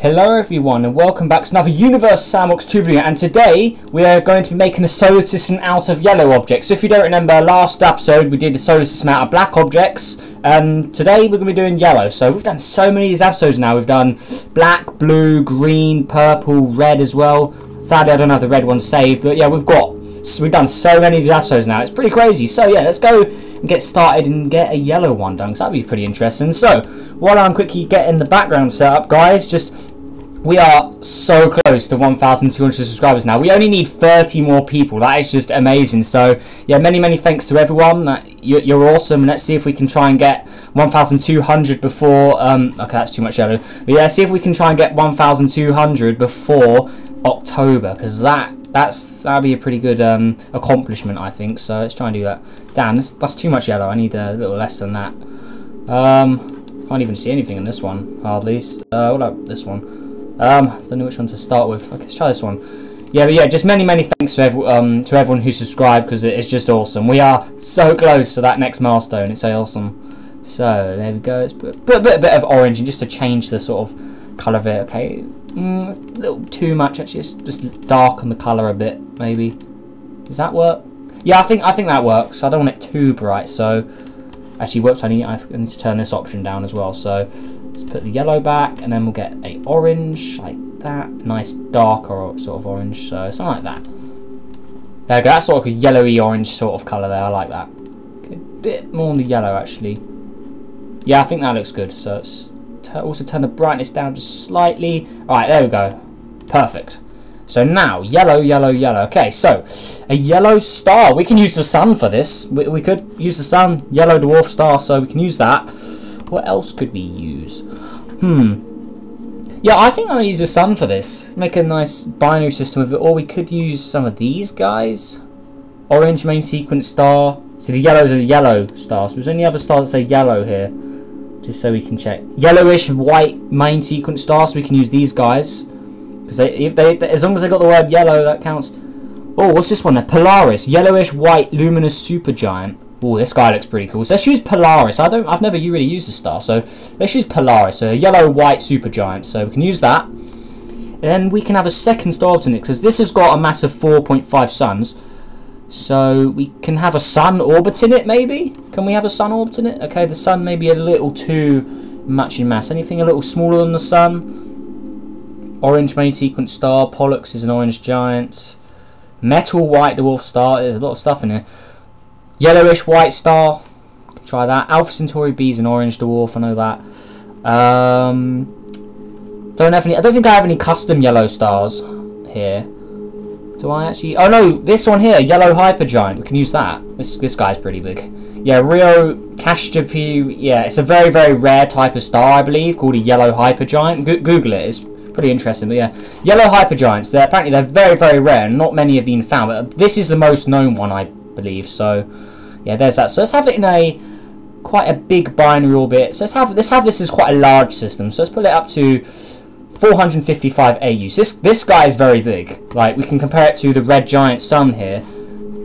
Hello everyone and welcome back to another Universe Sandbox 2 video, and today we are going to be making a solar system out of yellow objects. So if you don't remember, last episode we did the solar system out of black objects, and today we're going to be doing yellow. So we've done so many of these episodes now. We've done black, blue, green, purple, red as well. Sadly I don't have the red one saved, but yeah, we've done so many of these episodes now. It's pretty crazy. So yeah, let's go and get started and get a yellow one done, because that'd be pretty interesting. So while I'm quickly getting the background set up, guys, we are so close to 1,200 subscribers now. We only need 30 more people. That is just amazing. So yeah, many thanks to everyone. You're awesome. Let's see if we can try and get 1,200 before okay, that's too much yellow, but yeah, see if we can try and get 1,200 before October, because that'd be a pretty good accomplishment, I think. So let's try and do that. Damn, that's too much yellow. I need a little less than that. Can't even see anything in this one, hardly. What about this one? Don't know which one to start with. Okay, let's try this one. Yeah, but yeah, just many thanks to everyone who subscribed, because it's just awesome. We are so close to that next milestone. It's so awesome. So there we go. Let's put a bit of orange in just to change the sort of colour of it. Okay, it's a little too much actually. Just darken the colour a bit, maybe. Does that work? Yeah, I think that works. I don't want it too bright. So actually, whoops, I need to turn this option down as well. So let's put the yellow back, and then we'll get a orange like that. Nice darker sort of orange, so something like that. There we go. That's sort of like a yellowy orange sort of colour there. I like that. Okay, a bit more on the yellow actually. Yeah, I think that looks good. So let's also turn the brightness down just slightly. Alright, there we go. Perfect. So now, yellow. Okay, so a yellow star. We can use the sun for this. We could use the sun, yellow dwarf star, so we can use that. What else could we use? Yeah, I think I'll use the sun for this. Make a nice binary system with it. Or we could use some of these guys. Orange main sequence star. So the yellow is a yellow star. So there's any other stars that say yellow here? Just so we can check. Yellowish white main sequence star. So we can use these guys. Because as long as they got the word yellow, that counts. Oh, what's this one? A Polaris. Yellowish white luminous supergiant. Oh, this guy looks pretty cool. So let's use Polaris. I've never really used a star, so let's use Polaris. So a yellow white supergiant. So we can use that. And then we can have a second star orbit in it, because this has got a mass of 4.5 suns. So we can have a sun orbit in it, maybe? Can we have a sun orbit in it? Okay, the sun may be a little too much in mass. Anything a little smaller than the sun? Orange main sequence star. Pollux is an orange giant. Metal white dwarf star. There's a lot of stuff in here. Yellowish white star. Try that. Alpha Centauri B is an orange dwarf. I know that. I don't think I have any custom yellow stars here. Do I actually? Oh no, this one here, yellow hypergiant. We can use that. This guy's pretty big. Yeah, Rio Castapu. Yeah, it's a very rare type of star, I believe, called a yellow hypergiant. Google it. It's pretty interesting. But yeah, yellow hypergiants. Apparently they're very rare. And not many have been found. But this is the most known one, I believe. So yeah, there's that. So let's have it in quite a big binary orbit. So let's have this as quite a large system. So let's put it up to 455 AUs. This guy is very big. Like, we can compare it to the red giant sun here.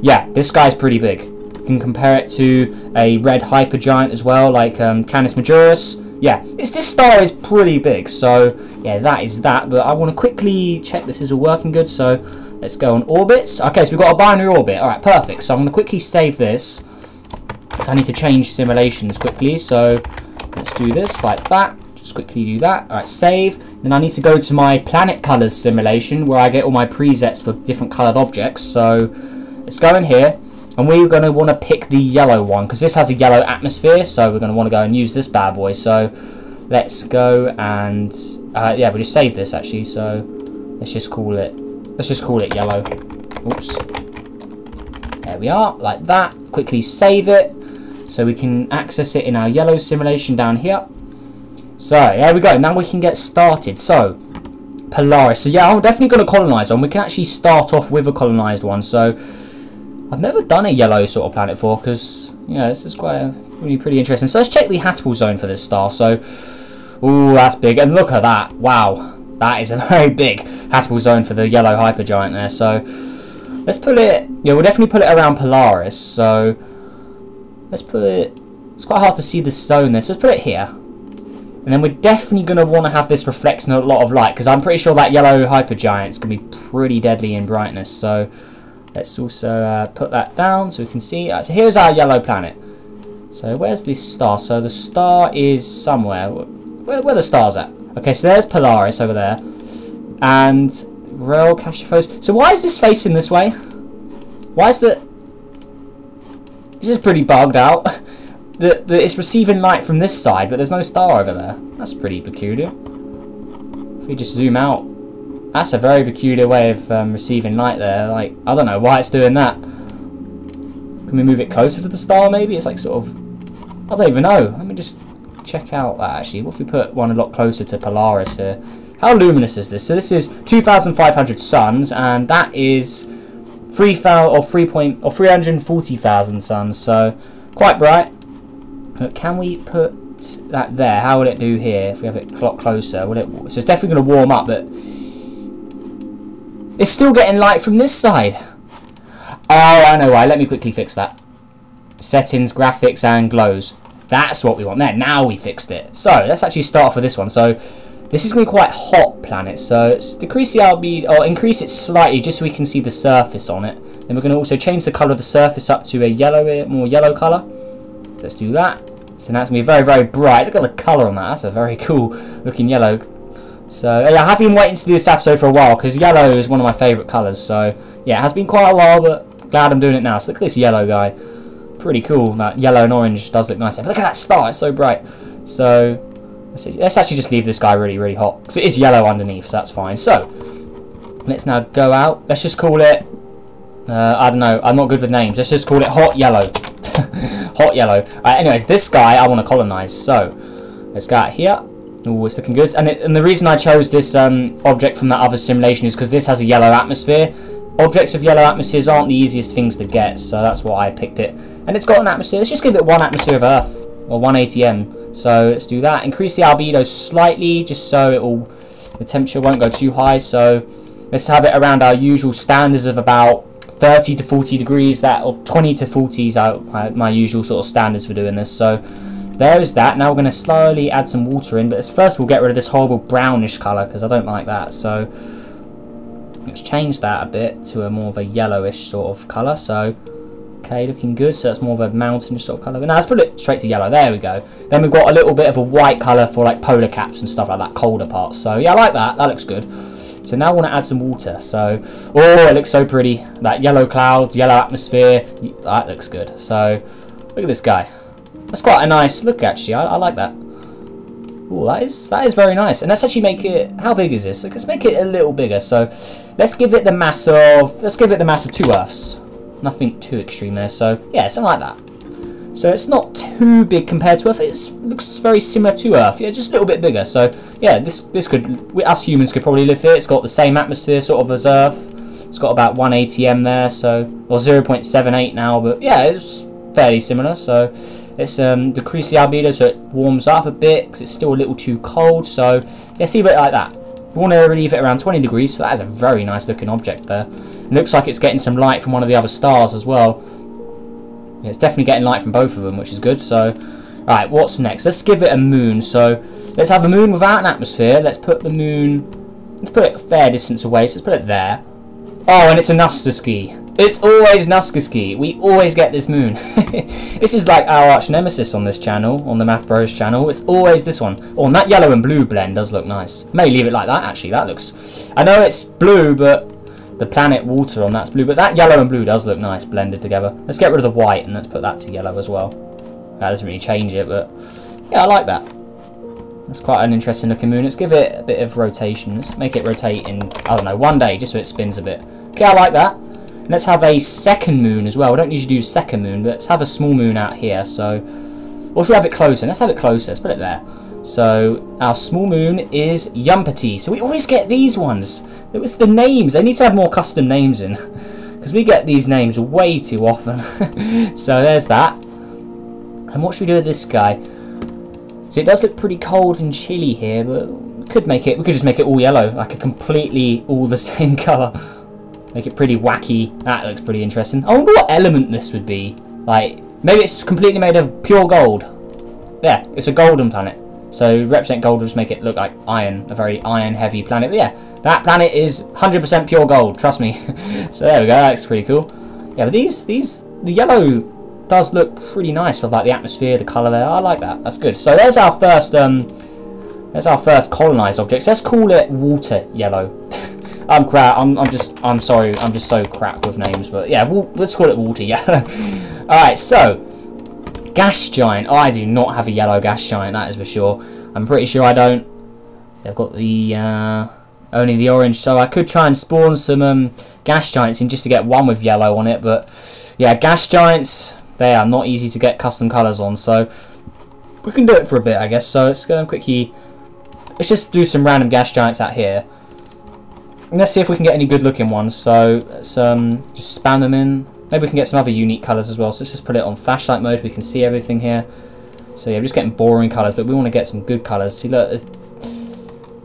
Yeah, this guy's pretty big. We can compare it to a red hypergiant as well, like Canis Majoris. Yeah, this star is pretty big. So yeah, that is that. But I want to quickly check this is all working good. So let's go on orbits. Okay, so we've got a binary orbit. Alright, perfect. So I'm going to quickly save this. So I need to change simulations quickly. So let's do this like that. Just quickly do that. Alright, save. Then I need to go to my planet colors simulation, where I get all my presets for different colored objects. So let's go in here. And we're going to want to pick the yellow one, because this has a yellow atmosphere. So we're going to want to go and use this bad boy. So let's go and yeah, we'll just save this actually. So let's just call it yellow. Oops. There we are, like that. Quickly save it so we can access it in our yellow simulation down here. So there we go. Now we can get started. So Polaris. So yeah, I'm definitely going to colonize one. We can actually start off with a colonized one. So I've never done a yellow sort of planet before, because this is quite pretty interesting. So let's check the habitable zone for this star. So ooh, that's big, and look at that. Wow. That is a very big habitable zone for the yellow hypergiant there. So let's put it. Yeah, we'll definitely put it around Polaris. So let's put it. It's quite hard to see this zone there. So let's put it here. And And then we're definitely going to want to have this reflecting a lot of light, because I'm pretty sure that yellow hypergiant's going to be pretty deadly in brightness. So let's also put that down so we can see. So here's our yellow planet. So where's this star? So the star is somewhere. Where the star's at? Okay, so there's Polaris over there. And Rel Cachifos. So why is this facing this way? Why is the... This is pretty bugged out. It's receiving light from this side, but there's no star over there. That's pretty peculiar. If we just zoom out, that's a very peculiar way of receiving light there. Like, I don't know why it's doing that. Can we move it closer to the star maybe? It's like sort of... I don't even know. Let me just check out that actually. What if we put one a lot closer to Polaris here? How luminous is this? So this is 2,500 suns, and that is 340,000 suns. So quite bright. But can we put that there? How will it do here if we have it a lot closer? Will it? So it's definitely going to warm up, but it's still getting light from this side. Oh, I know why. Let me quickly fix that. Settings, graphics, and glows. That's what we want there. Now we fixed it. So let's actually start off with this one. So this is going to be quite hot planet. So let's decrease the albedo, or increase it slightly just so we can see the surface on it. Then we're going to also change the color of the surface up to a yellow, more yellow color. So let's do that. So now it's going to be very, very bright. Look at the colour on that. That's a very cool looking yellow. So yeah, I have been waiting to do this episode for a while because yellow is one of my favourite colours. So yeah, it has been quite a while, but glad I'm doing it now. So look at this yellow guy. Pretty cool. That yellow and orange does look nice. But look at that star. It's so bright. So let's actually just leave this guy really, really hot because it is yellow underneath. So that's fine. So let's now go out. Let's just call it... I don't know. I'm not good with names. Let's just call it hot yellow. Hot yellow. Anyways, this guy I want to colonize. So let's go out here. Oh, it's looking good. And the reason I chose this object from that other simulation is because this has a yellow atmosphere. Objects with yellow atmospheres aren't the easiest things to get, so that's why I picked it. And it's got an atmosphere. Let's just give it 1 atmosphere of Earth, or 1 ATM. So let's do that. Increase the albedo slightly, just so the temperature won't go too high. So let's have it around our usual standards of about 30 to 40 degrees, or 20 to 40 is my usual sort of standards for doing this. So there is that. Now we're going to slowly add some water in, but first we'll get rid of this horrible brownish colour because I don't like that. So let's change that a bit to a more of a yellowish sort of colour. So okay, looking good. So that's more of a mountainish sort of colour. But now let's put it straight to yellow. There we go. Then we've got a little bit of a white colour for like polar caps and stuff like that, colder parts. So yeah, I like that. That looks good. So now I want to add some water. So, oh, it looks so pretty. That yellow clouds, yellow atmosphere. That looks good. So, look at this guy. That's quite a nice look, actually. I like that. Oh, that is very nice. And let's actually make it. How big is this? Let's make it a little bigger. So, let's give it the mass of 2 Earths. Nothing too extreme there. So, yeah, something like that. So it's not too big compared to Earth. It looks very similar to Earth. Yeah, just a little bit bigger. So yeah, this could, us humans could probably live here. It's got the same atmosphere sort of as Earth. It's got about 1 ATM there, so, or 0.78 now. But yeah, it's fairly similar. So let's decrease the albedo so it warms up a bit because it's still a little too cold. So let's leave it like that. We want to leave it around 20 degrees. So that is a very nice looking object there. It looks like it's getting some light from one of the other stars as well. Yeah, it's definitely getting light from both of them, which is good. So, alright, what's next? Let's give it a moon. So, let's have a moon without an atmosphere. Let's put the moon... Let's put it a fair distance away. So, let's put it there. Oh, and it's a Nuskaski. It's always Nuskaski. We always get this moon. This is like our arch nemesis on this channel, on the Math Bros channel. It's always this one. Oh, and that yellow and blue blend does look nice. May leave it like that, actually. That looks... I know it's blue, but... The planet water on that's blue, but that yellow and blue does look nice blended together. Let's get rid of the white and let's put that to yellow as well. That doesn't really change it, but yeah, I like that. That's quite an interesting looking moon. Let's give it a bit of rotation. Let's make it rotate in, I don't know, 1 day, just so it spins a bit. Okay, I like that. And let's have a second moon as well. We don't usually do second moon, but let's have a small moon out here. So, or should we have it closer? Let's have it closer. Let's put it there. So our small moon is Yumpati. So we always get these ones. It was the names. They need to have more custom names in, because we get these names way too often. So there's that. And what should we do with this guy? So it does look pretty cold and chilly here, but we could just make it all yellow, like a completely all the same colour. Make it pretty wacky. That looks pretty interesting. I wonder what element this would be. Like maybe it's completely made of pure gold. There, it's a golden planet. So represent gold will just make it look like iron, a very iron heavy planet. But yeah, that planet is 100% pure gold, trust me. So there we go, that's pretty cool. Yeah, but the yellow does look pretty nice with like the atmosphere, the colour there. I like that, that's good. So there's our first colonized object. So let's call it water yellow. I'm crap. I'm sorry. I'm just so crap with names. But yeah, let's call it water yellow. All right. So gas giant. Oh, I do not have a yellow gas giant. That is for sure. I'm pretty sure I don't. So I've got the only the orange. So I could try and spawn some gas giants in just to get one with yellow on it. But yeah, gas giants. They are not easy to get custom colors on. So we can do it for a bit, I guess. So let's go quickly. Let's just do some random gas giants out here. And let's see if we can get any good looking ones. So let's just spam them in. Maybe we can get some other unique colours as well. So let's just put it on flashlight mode. We can see everything here. So yeah, we're just getting boring colours, but we want to get some good colours. See, look,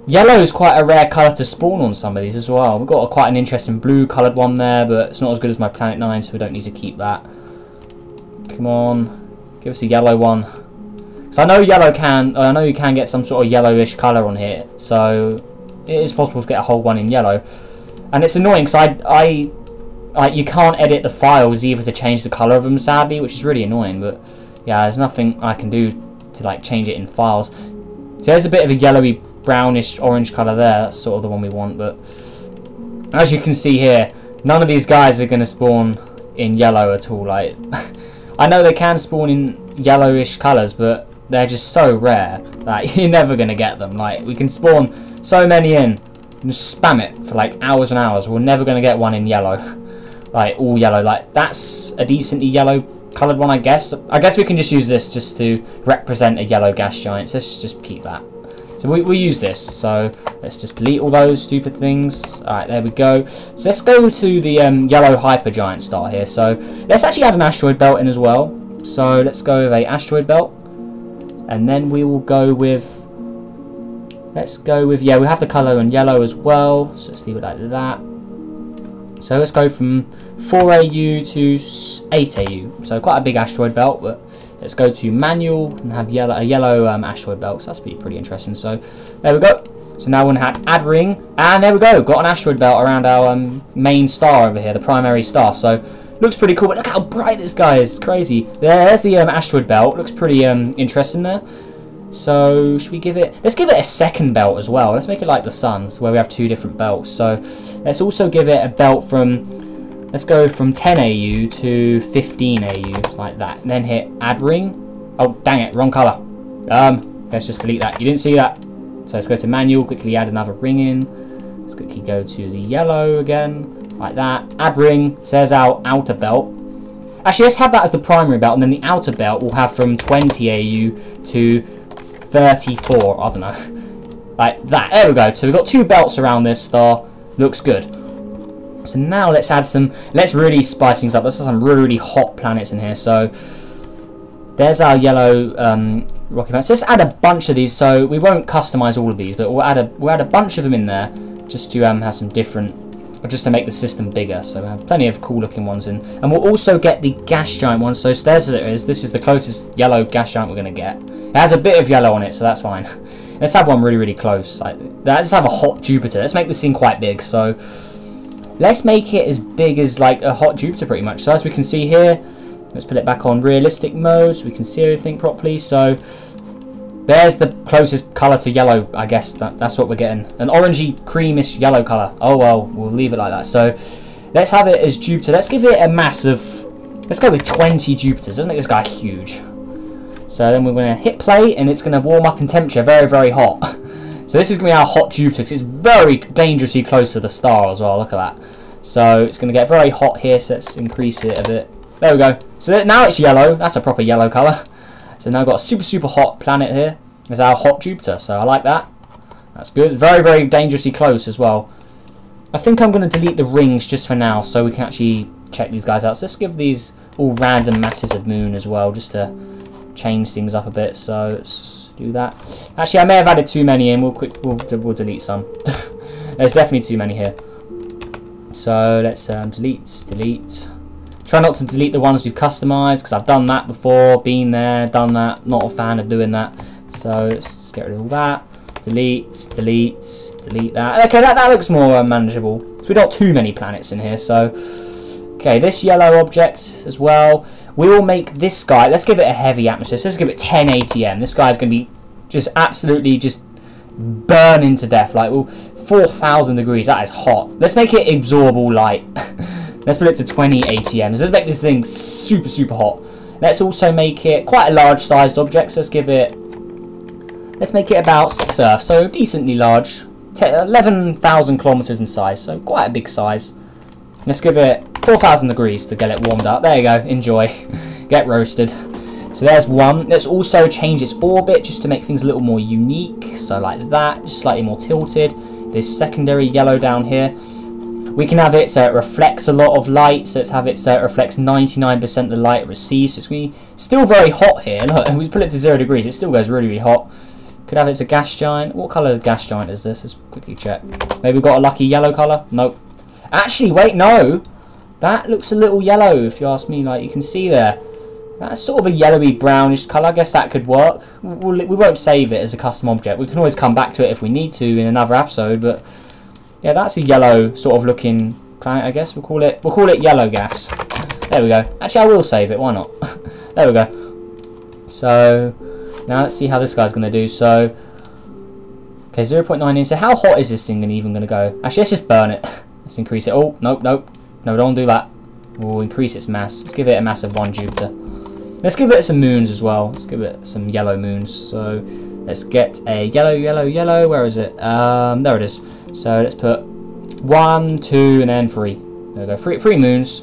yellow is quite a rare colour to spawn on some of these as well. We've got quite an interesting blue coloured one there, but it's not as good as my Planet 9, so we don't need to keep that. Come on, give us a yellow one. So I know I know you can get some sort of yellowish colour on here, so it is possible to get a whole one in yellow. And it's annoying because you can't edit the files either to change the colour of them, sadly, which is really annoying. But yeah, there's nothing I can do to like change it in files. So there's a bit of a yellowy, brownish, orange colour there. That's sort of the one we want. But as you can see here, none of these guys are going to spawn in yellow at all. Like, I know they can spawn in yellowish colours, but they're just so rare that you're never going to get them. Like, we can spawn so many in and just spam it for like hours and hours. We're never going to get one in yellow. Like, all yellow. Like, that's a decently yellow coloured one, I guess. I guess we can just use this just to represent a yellow gas giant. So let's just keep that. So we use this. So let's just delete all those stupid things. Alright, there we go. So let's go to the yellow hypergiant star here. So let's actually add an asteroid belt in as well. So let's go with a asteroid belt. And then we will go with, yeah, we have the colour in yellow as well. So let's leave it like that. So let's go from 4 AU to 8 AU. So quite a big asteroid belt, but let's go to manual and have a yellow asteroid belt. So that's pretty interesting. So there we go. So now we're going to add ring, and there we go. Got an asteroid belt around our main star over here, the primary star. So looks pretty cool, but look how bright this guy is. It's crazy. There's the asteroid belt. Looks pretty interesting there. So should we give it... Let's give it a second belt as well. Let's make it like the sun's, where we have two different belts. So let's also give it a belt from... Let's go from 10 AU to 15 AU, like that. And then hit add ring. Oh, dang it, wrong colour. Let's just delete that. You didn't see that. So let's go to manual, quickly add another ring in. Let's quickly go to the yellow again. Like that. Add ring, says our outer belt. Actually, let's have that as the primary belt, and then the outer belt will have from 20 AU to 34. I don't know. Like that. There we go. So we've got two belts around this star. Looks good. So now let's add some. Let's really spice things up. Let's have some really hot planets in here. So there's our yellow rocky planet. So let's add a bunch of these. So we won't customize all of these, but we'll add a bunch of them in there just to have some different. Just to make the system bigger, so we have plenty of cool looking ones in, and we'll also get the gas giant one. So there's it is. This is the closest yellow gas giant we're going to get. It has a bit of yellow on it, so that's fine. Let's have one really close. Let's have a hot Jupiter. Let's make this thing quite big. So let's make it as big as like a hot Jupiter pretty much. So as we can see here, let's put it back on realistic mode so we can see everything properly. So there's the closest colour to yellow, I guess. That's what we're getting. An orangey, creamish yellow colour. Oh well, we'll leave it like that. So let's have it as Jupiter. Let's give it a mass of... Let's go with 20 Jupiters. Let's make this guy huge. So then we're going to hit play, and it's going to warm up in temperature very hot. So this is going to be our hot Jupiter, because it's very dangerously close to the star as well. Look at that. So it's going to get very hot here, so let's increase it a bit. There we go. So now it's yellow. That's a proper yellow colour. So now I've got a super hot planet here. It's our hot Jupiter, so I like that. That's good. Very dangerously close as well. I think I'm going to delete the rings just for now, so we can actually check these guys out. So let's give these all random masses of moon as well, just to change things up a bit. So let's do that. Actually, I may have added too many in. We'll delete some. There's definitely too many here. So let's delete. Try not to delete the ones we've customized, because I've done that before, been there, done that. Not a fan of doing that. So let's get rid of all that. Delete that. Okay, that looks more manageable. So we've got too many planets in here. So okay, this yellow object as well. We will make this guy. Let's give it a heavy atmosphere. So let's give it 10 ATM. This guy's going to be just absolutely just burning to death. Like, well, 4,000 degrees. That is hot. Let's make it absorb all light. Let's put it to 20 ATM. So let's make this thing super, super hot. Let's also make it quite a large sized object. So let's make it about 6 Earth. So decently large. 11,000 kilometers in size. So quite a big size. Let's give it 4,000 degrees to get it warmed up. There you go. Enjoy. Get roasted. So there's one. Let's also change its orbit just to make things a little more unique. So like that. Just slightly more tilted. This secondary yellow down here. We can have it so it reflects a lot of light. So let's have it so it reflects 99% of the light it receives. So it's going to be still very hot here. Look, we put it to 0 degrees. It still goes really, really hot. Could have it as a gas giant. What colour gas giant is this? Let's quickly check. Maybe we've got a lucky yellow colour. Nope. Actually, wait, no. That looks a little yellow, if you ask me. Like, you can see there. That's sort of a yellowy brownish colour. I guess that could work. We won't save it as a custom object. We can always come back to it if we need to in another episode. But yeah, that's a yellow sort of looking planet, I guess. We'll call it yellow gas. There we go. Actually, I will save it. Why not? There we go. So now let's see how this guy's going to do. So okay, 0.9. So how hot is this thing even going to go? Actually, let's just burn it. Let's increase it. Oh, nope, nope. No, don't do that. We'll increase its mass. Let's give it a mass of 1 Jupiter. Let's give it some moons as well. Let's give it some yellow moons. So let's get a yellow. Where is it? There it is. So let's put 1, 2, and then 3. There we go. Three moons.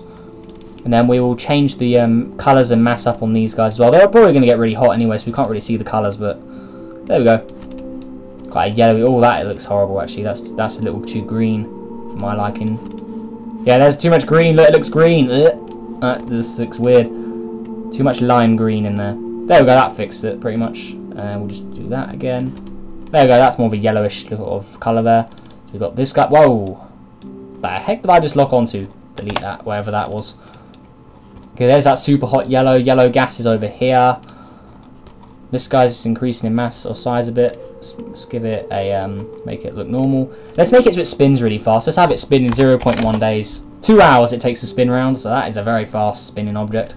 And then we will change the colours and mass up on these guys as well. They're probably going to get really hot anyway, so we can't really see the colours. But there we go. Quite a yellowy. Oh, that looks horrible actually. That's a little too green for my liking. Yeah, there's too much green. Look, it looks green. This looks weird. Too much lime green in there. There we go. That fixed it pretty much. And we'll just do that again. There we go. That's more of a yellowish sort of colour there. So we've got this guy. Whoa. The heck did I just lock onto? Delete that, wherever that was. Okay, there's that super hot yellow. Yellow gas is over here. This guy's just increasing in mass or size a bit. Let's give it a, make it look normal. Let's make it so it spins really fast. Let's have it spin in 0.1 days. 2 hours it takes to spin round, so that is a very fast spinning object.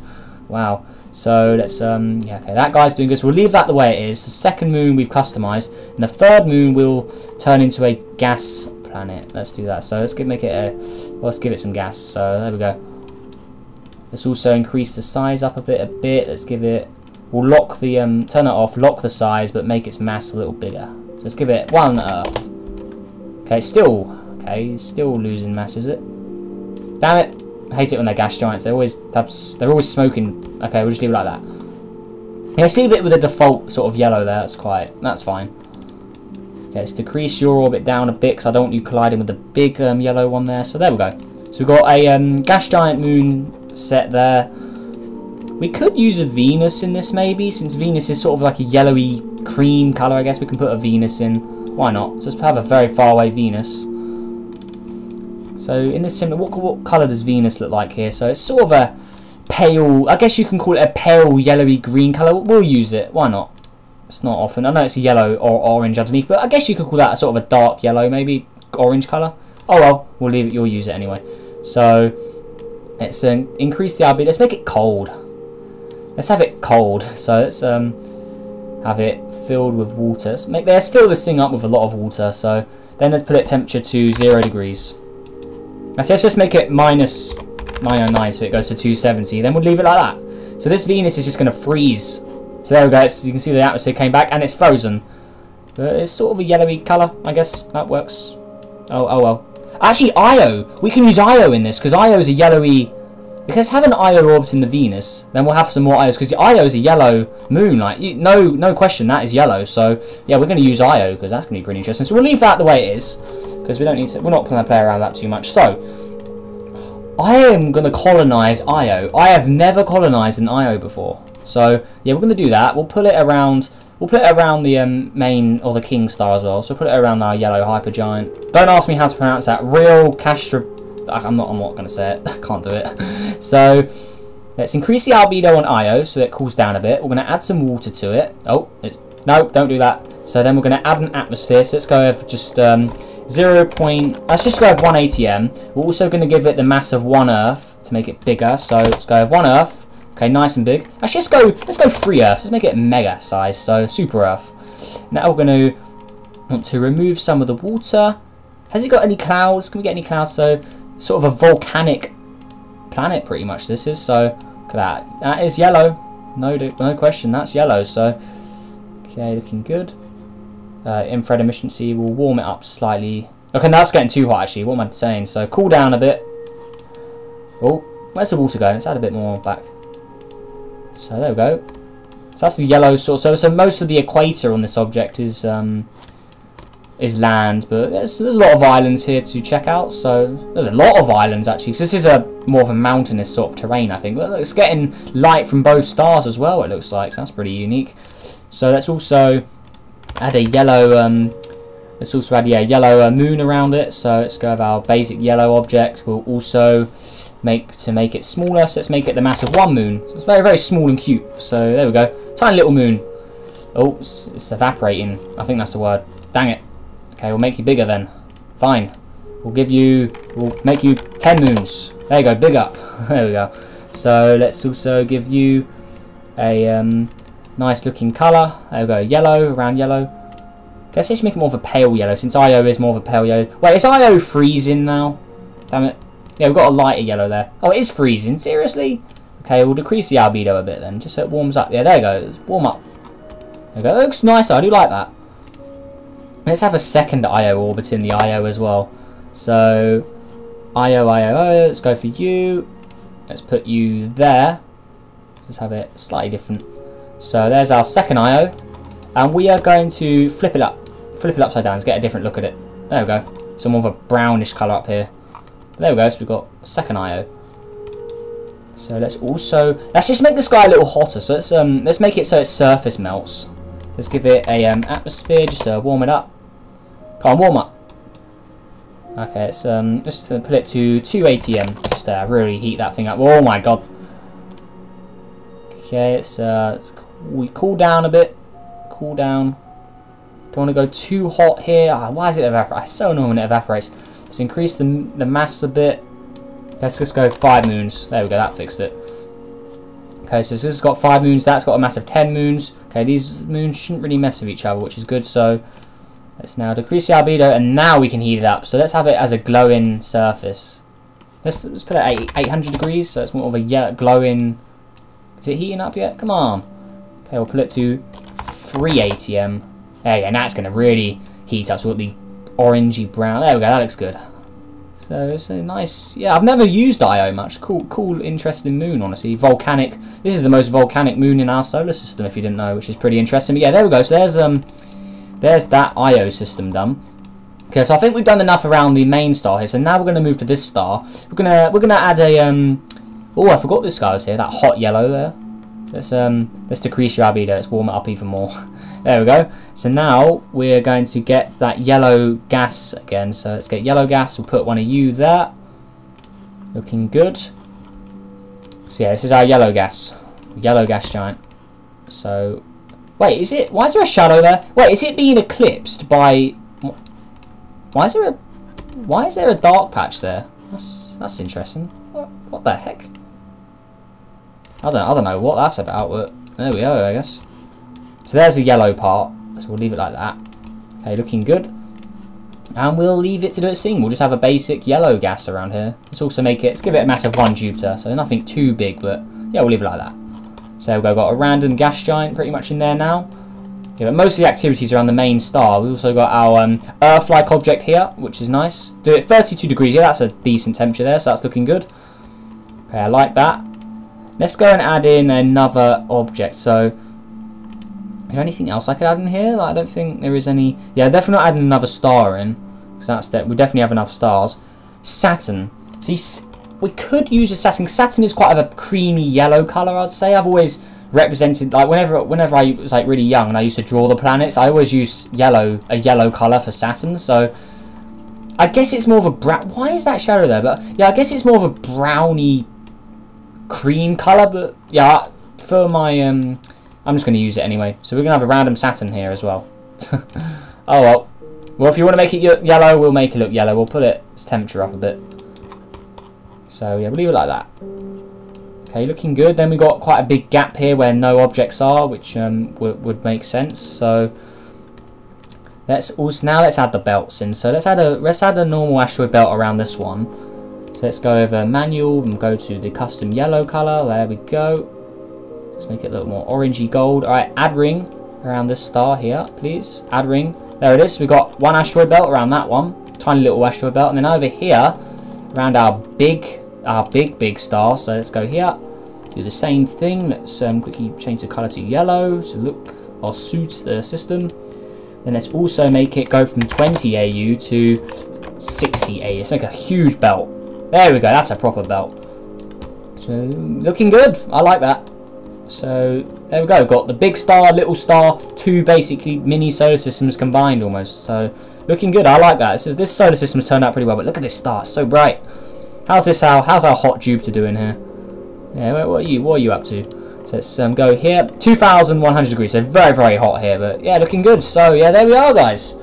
Wow. So let's, yeah, okay, that guy's doing good. So we'll leave that the way it is. The second moon we've customized, and the third moon will turn into a gas planet. Let's do that. So let's make it a, well, let's give it some gas. So there we go. Let's also increase the size up of it a bit. Let's give it, we'll lock the, turn it off, lock the size, but make its mass a little bigger. So let's give it 1 Earth. Okay, it's still losing mass, is it? Damn it! I hate it when they're gas giants. They're always smoking. Okay, we'll just leave it like that. Yeah, let's leave it with a default sort of yellow there. That's fine. Okay, let's decrease your orbit down a bit because I don't want you colliding with the big yellow one there. So there we go. So we've got a gas giant moon set there. We could use a Venus in this maybe, since Venus is sort of like a yellowy cream colour. I guess we can put a Venus in. Why not? So let's have a very far away Venus. So in this similar, what colour does Venus look like here? So it's sort of a pale, I guess you can call it a pale yellowy green colour. We'll use it. Why not? It's not often. I know it's a yellow or orange underneath, but I guess you could call that a sort of a dark yellow, maybe orange colour. Oh well, we'll leave it. You'll use it anyway. So let's increase the albedo. Let's make it cold. Let's have it cold. So let's have it filled with water. Let's fill this thing up with a lot of water. So then let's put it temperature to 0 degrees. Let's just make it minus 909 so it goes to 270. Then we'll leave it like that. So this Venus is just going to freeze. So there we go. You can see the atmosphere came back and it's frozen. It's sort of a yellowy colour, I guess. That works. Oh well. Actually, Io. We can use Io in this because Io is a yellowy. Because having Io orbs in the Venus, then we'll have some more Ios because Io is a yellow moon. Like no question, that is yellow. So yeah, we're going to use Io because that's going to be pretty interesting. So we'll leave that the way it is because we don't need to. We're not going to play around with that too much. So I am going to colonize Io. I have never colonized an Io before. So yeah, we're going to do that. We'll put it around. We'll put it around the main or the king star as well. So we'll put it around our yellow hypergiant. Don't ask me how to pronounce that. Real Castra. I'm not going to say it. I can't do it. So let's increase the albedo on Io so it cools down a bit. We're going to add some water to it. Oh, it's No, don't do that. So then we're going to add an atmosphere. So let's go with just 0. Let's just go with 1 ATM. We're also going to give it the mass of 1 Earth to make it bigger. So let's go with 1 Earth. Okay, nice and big. Actually, let's go 3 Earths. Let's make it mega size. So super Earth. Now we're going to want to remove some of the water. Has it got any clouds? Can we get any clouds? So sort of a volcanic planet, pretty much. This is. So look at that. That is yellow. No question. That's yellow. So okay, looking good. Infrared efficiency will warm it up slightly. Okay, now it's getting too hot actually. What am I saying? So cool down a bit. Oh, where's the water going? Let's add a bit more back. So there we go. So that's the yellow sort. So most of the equator on this object is land, but there's a lot of islands here to check out. So there's a lot of islands actually. So this is more of a mountainous sort of terrain, I think. But it's getting light from both stars as well. It looks like, so that's pretty unique. So let's also add a yellow. Let's also add yellow moon around it. So let's go with our basic yellow object. We'll also make it smaller. So let's make it the mass of 1 moon. So it's very, very small and cute. So there we go, tiny little moon. Oh, it's evaporating. I think that's the word. Dang it. Okay, we'll make you bigger then. Fine. We'll make you 10 moons. There you go, big up. There we go. So let's also give you a nice looking colour. There we go, yellow, around yellow. Guess let's make it more of a pale yellow, since Io is more of a pale yellow. Wait, is Io freezing now? Damn it. Yeah, we've got a lighter yellow there. Oh, it is freezing, seriously? Okay, we'll decrease the albedo a bit then, just so it warms up. Yeah, there you go, it's warm up. There you go, it looks nicer, I do like that. Let's have a second Io orbit in the Io as well. So, Io, let's go for you. Let's put you there. Let's have it slightly different. So there's our second Io, and we are going to flip it upside down to get a different look at it. There we go. So more of a brownish colour up here. There we go. So we've got a second Io. So let's just make the sky a little hotter. So let's make it so its surface melts. Let's give it a atmosphere just to warm it up. Can't warm up. Okay, let's just put it to 2 ATM just to really heat that thing up. Oh my god. Okay, we cool down a bit. Cool down. Don't want to go too hot here. Why is it evaporate? It's so annoying when it evaporates. Let's increase the mass a bit. Let's just go 5 moons. There we go, that fixed it. Okay, so this has got 5 moons. That's got a mass of 10 moons. Okay, these moons shouldn't really mess with each other, which is good. So let's now decrease the albedo, and now we can heat it up. So let's have it as a glowing surface. Let's put it at 800 degrees. So it's more of a glowing. Is it heating up yet? Come on. Okay, we'll put it to 3 ATM. There you go, now it's going to really heat up. So we've got the orangey brown. There we go, that looks good. So it's a nice, yeah, I've never used Io much. Cool, interesting moon, honestly. Volcanic. This is the most volcanic moon in our solar system, if you didn't know, which is pretty interesting. But yeah, there we go. So there's that Io system done. Okay, so I think we've done enough around the main star here. So now we're going to move to this star. We're gonna add a oh, I forgot this guy was here. That hot yellow there. So let's decrease your albedo. Let's warm it up even more. There we go. So now we're going to get that yellow gas again. So let's get yellow gas. We'll put one of you there. Looking good. So yeah, this is our yellow gas giant. So wait, is it? Why is there a shadow there? Wait, is it being eclipsed by? Why is there a dark patch there? That's interesting. What the heck? I don't know what that's about, but there we go, I guess. So there's the yellow part. So we'll leave it like that. Okay, looking good. And we'll leave it to do its thing. We'll just have a basic yellow gas around here. Let's give it a mass of 1 Jupiter. So nothing too big, but yeah, we'll leave it like that. So we've got a random gas giant pretty much in there now. Yeah, but most of the activities are around the main star. We've also got our Earth-like object here, which is nice. Do it 32 degrees. Yeah, that's a decent temperature there, so that's looking good. Okay, I like that. Let's go and add in another object. So, is there anything else I could add in here? I don't think there is any. Yeah, definitely not adding another star in, because we definitely have enough stars. Saturn. See, we could use a Saturn. Saturn is quite of a creamy yellow color, I'd say. I've always represented, like whenever I was like really young and I used to draw the planets, I always use a yellow color for Saturn. So I guess it's more of a brown. Why is that shadow there? But yeah, I guess it's more of a browny cream color. But yeah, for my I'm just going to use it anyway. So we're going to have a random Saturn here as well. Oh well. Well, if you want to make it yellow, we'll make it look yellow. We'll put its temperature up a bit. So yeah, we'll leave it like that. Okay, looking good. Then we got quite a big gap here where no objects are, which would make sense. So let's add the belts in. So let's add a normal asteroid belt around this one. So let's go over manual and go to the custom yellow color. There we go. Let's make it a little more orangey gold. All right, add ring around this star here, please. Add ring. There it is. We got one asteroid belt around that one, tiny little asteroid belt, and then over here around our big star. So let's go here. Do the same thing. Let's quickly change the color to yellow to look or suit the system. Then let's also make it go from 20 AU to 60 AU. Let's make a huge belt. There we go. That's a proper belt. So looking good. I like that. So there we go. Got the big star, little star, two basically mini solar systems combined almost. So looking good. I like that. This solar system's turned out pretty well. But look at this star. It's so bright. How's our hot Jupiter doing here? Yeah, what are you up to? So let's go here. 2,100 degrees. So very, very hot here. But yeah, looking good. So yeah, there we are, guys.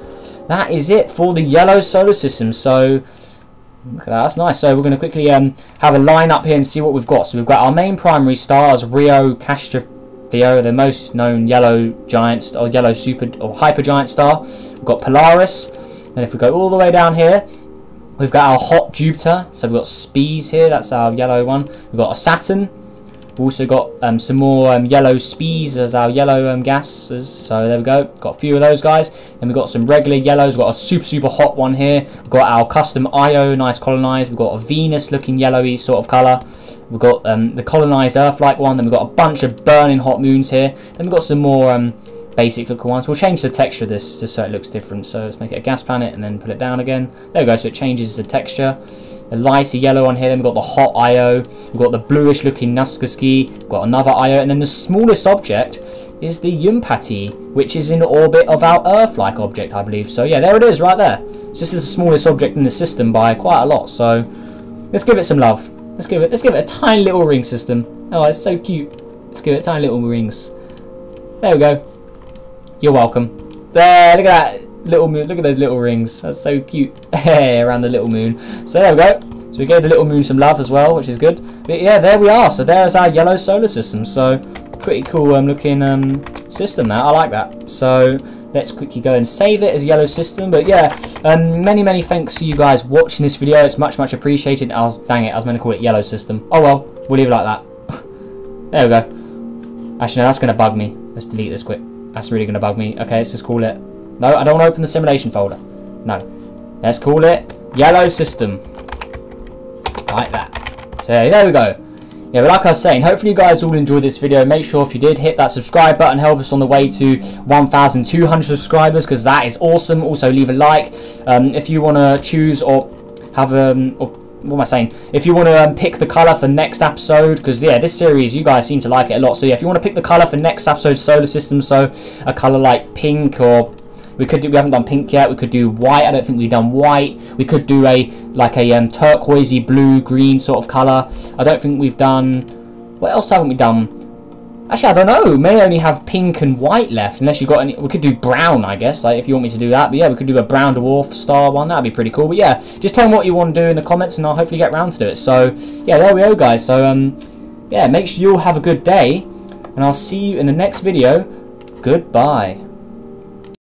That is it for the yellow solar system. So look at that. That's nice. So we're going to quickly have a line up here and see what we've got. So we've got our main primary stars, Rio Castrovio, the most known yellow giant or yellow super or hypergiant star. We've got Polaris. Then if we go all the way down here, we've got our hot Jupiter. So we've got Spies here. That's our yellow one. We've got a Saturn. We've also got some more yellow Spies as our yellow gases. So there we go. Got a few of those guys. Then we've got some regular yellows. We've got a super hot one here. We've got our custom Io, nice colonized. We've got a Venus looking yellowy sort of colour. We've got the colonized Earth-like one. Then we've got a bunch of burning hot moons here. Then we've got some more basic looking ones. We'll change the texture of this just so it looks different. So let's make it a gas planet and then put it down again. There we go. So it changes the texture. A lighter yellow on here. Then we've got the hot Io. We've got the bluish looking Nuskaski. We've got another Io. And then the smallest object is the Yumpati, which is in the orbit of our Earth-like object, I believe. So yeah, there it is right there. So this is the smallest object in the system by quite a lot. So let's give it some love. Let's give it a tiny little ring system. Oh, it's so cute. Let's give it tiny little rings. There we go. You're welcome. There, look at that. Little moon, look at those little rings. That's so cute. Around the little moon. So there we go. So we gave the little moon some love as well, which is good. But yeah, there we are. So there's our yellow solar system. So pretty cool looking system there. I like that. So let's quickly go and save it as yellow system. But yeah, many thanks to you guys watching this video. It's much appreciated. Dang it, I was meant to call it yellow system. Oh well, we'll leave it like that. There we go. Actually no, that's gonna bug me. Let's delete this quick. That's really gonna bug me. Okay, let's just call it. No, I don't want to open the simulation folder. No. Let's call it yellow system. Like that. So there we go. Yeah, but like I was saying, hopefully you guys all enjoyed this video. Make sure if you did, hit that subscribe button. Help us on the way to 1,200 subscribers, because that is awesome. Also, leave a like. If you want to choose or have what am I saying? If you want to pick the colour for next episode, because yeah, this series, you guys seem to like it a lot. So yeah, if you want to pick the colour for next episode's solar system, so a colour like pink, or we haven't done pink yet. We could do white. I don't think we've done white. We could do a turquoisey blue green sort of colour. I don't think we've done. What else haven't we done? Actually, I don't know. We may only have pink and white left, unless you got any. We could do brown, I guess. Like if you want me to do that. But yeah, we could do a brown dwarf star one. That'd be pretty cool. But yeah, just tell me what you want to do in the comments, and I'll hopefully get round to do it. So yeah, there we go, guys. So yeah, make sure you all have a good day, and I'll see you in the next video. Goodbye.